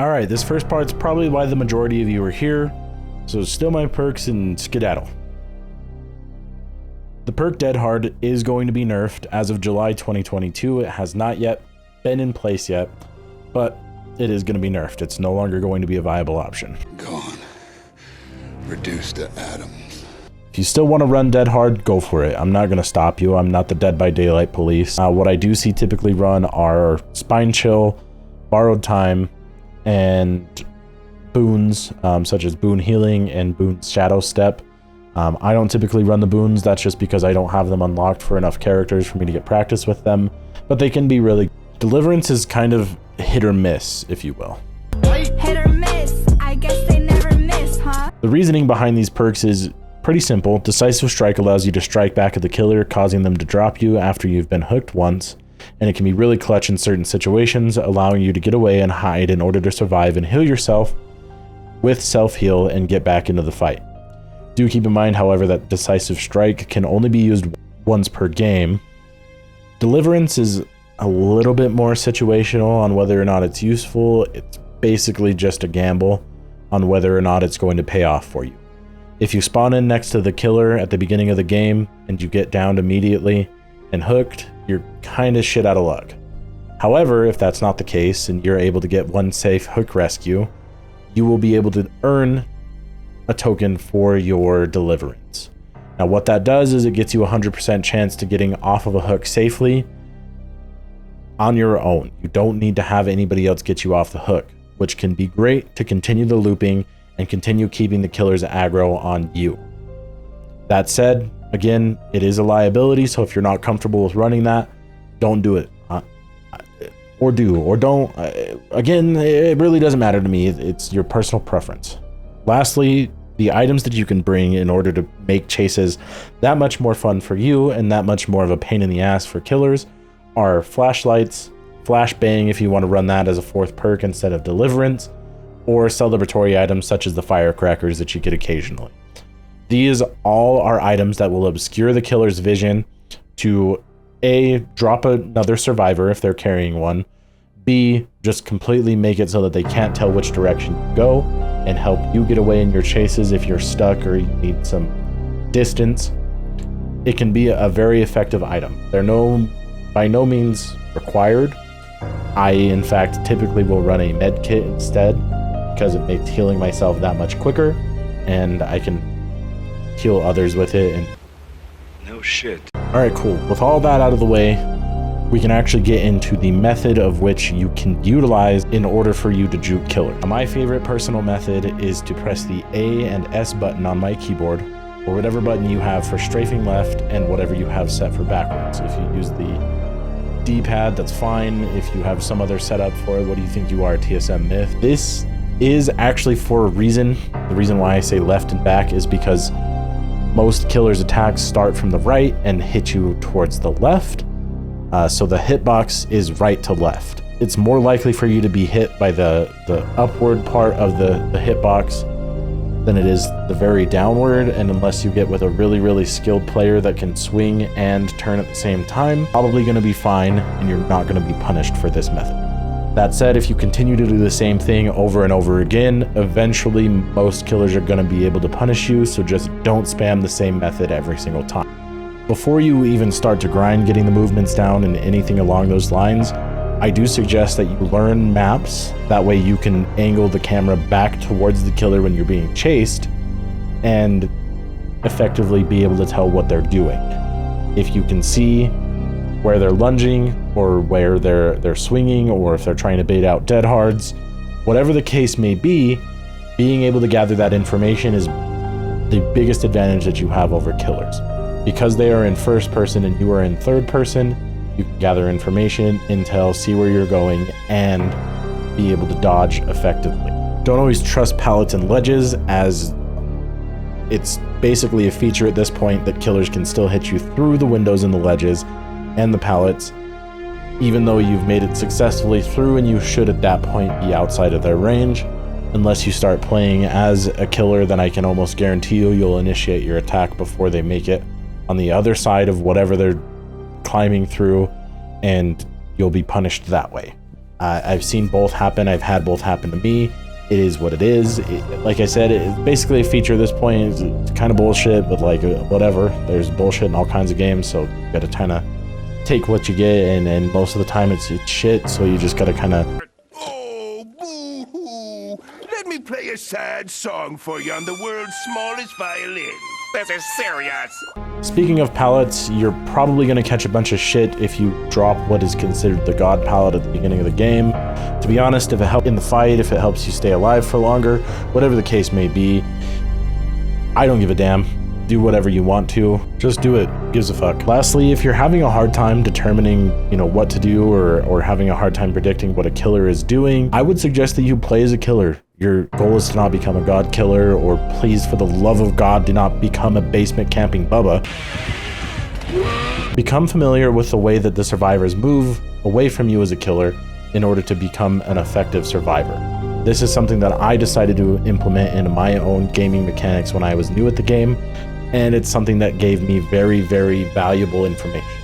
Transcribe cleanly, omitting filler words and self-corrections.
Alright, this first part's probably why the majority of you are here, so steal my perks and skedaddle. The perk Dead Hard is going to be nerfed as of July 2022. It has not yet been in place yet, but it is going to be nerfed. It's no longer going to be a viable option. Gone. Reduced to atoms. If you still want to run Dead Hard, go for it. I'm not going to stop you. I'm not the Dead by Daylight police. What I do see typically run are Spine Chill, Borrowed Time, and boons, such as Boon Healing and Boon Shadow Step. I don't typically run the boons. That's just because I don't have them unlocked for enough characters for me to get practice with them, but they can be really... Deliverance is kind of hit or miss, if you will. Hit or miss. I guess they never miss, huh? The reasoning behind these perks is pretty simple. Decisive Strike allows you to strike back at the killer, causing them to drop you after you've been hooked once, and it can be really clutch in certain situations, allowing you to get away and hide in order to survive and heal yourself with self-heal and get back into the fight. Do keep in mind, however, that Decisive Strike can only be used once per game. Deliverance is a little bit more situational on whether or not it's useful. It's basically just a gamble on whether or not it's going to pay off for you. If you spawn in next to the killer at the beginning of the game and you get downed immediately and hooked, you're kind of shit out of luck. However, if that's not the case and you're able to get one safe hook rescue, you will be able to earn a token for your deliverance. Now what that does is it gets you a 100% chance to getting off of a hook safely on your own. You don't need to have anybody else get you off the hook, which can be great to continue the looping and continue keeping the killer's aggro on you. That said, again, it is a liability, so if you're not comfortable with running that, don't do it. Or do, or don't. Again, it really doesn't matter to me. It's your personal preference. Lastly, the items that you can bring in order to make chases that much more fun for you and that much more of a pain in the ass for killers are flashlights, flashbang if you want to run that as a fourth perk instead of deliverance, or celebratory items such as the firecrackers that you get occasionally. These all are items that will obscure the killer's vision to A, drop another survivor if they're carrying one, B, just completely make it so that they can't tell which direction you go and help you get away in your chases if you're stuck or you need some distance. It can be a very effective item. They're by no means required. I, in fact, typically will run a med kit instead because it makes healing myself that much quicker and I can heal others with it. And no shit. Alright, cool. With all that out of the way, we can actually get into the method of which you can utilize in order for you to juke killer. My favorite personal method is to press the A and S button on my keyboard, or whatever button you have for strafing left and whatever you have set for backwards. If you use the D-pad, that's fine. If you have some other setup for it, what do you think you are, TSM Myth? This is actually for a reason. The reason why I say left and back is because most killers' attacks start from the right and hit you towards the left. So the hitbox is right to left. It's more likely for you to be hit by the upward part of the hitbox than it is the very downward, and unless you get with a really skilled player that can swing and turn at the same time, probably going to be fine and you're not going to be punished for this method. That said, if you continue to do the same thing over and over again, eventually most killers are going to be able to punish you, so just don't spam the same method every single time. Before you even start to grind getting the movements down and anything along those lines, I do suggest that you learn maps. That way you can angle the camera back towards the killer when you're being chased and effectively be able to tell what they're doing. If you can see where they're lunging or where they're swinging, or if they're trying to bait out dead hards, whatever the case may be, being able to gather that information is the biggest advantage that you have over killers. Because they are in first person and you are in third person, you can gather information, intel, see where you're going, and be able to dodge effectively. Don't always trust pallets and ledges, as it's basically a feature at this point that killers can still hit you through the windows and the ledges and the pallets, even though you've made it successfully through, and you should at that point be outside of their range. Unless you start playing as a killer, then I can almost guarantee you'll initiate your attack before they make it on the other side of whatever they're climbing through, and you'll be punished that way. I've seen both happen. I've had both happen to me. It is what it is. Like I said, it's basically a feature at this point. It's kind of bullshit, but like whatever. There's bullshit in all kinds of games, so you gotta kind of take what you get, and most of the time it's shit, so you just gotta kind of... Oh, boo-hoo. Let me play a sad song for you on the world's smallest violin. This is serious. Speaking of palettes, you're probably going to catch a bunch of shit if you drop what is considered the god palette at the beginning of the game. To be honest, if it helps in the fight, if it helps you stay alive for longer, whatever the case may be, I don't give a damn. Do whatever you want to. Just do it. Who gives a fuck? Lastly, if you're having a hard time determining, what to do or having a hard time predicting what a killer is doing, I would suggest that you play as a killer. Your goal is to not become a god killer, or please, for the love of God, do not become a basement camping Bubba. Become familiar with the way that the survivors move away from you as a killer in order to become an effective survivor. This is something that I decided to implement into my own gaming mechanics when I was new at the game, and it's something that gave me very, very valuable information.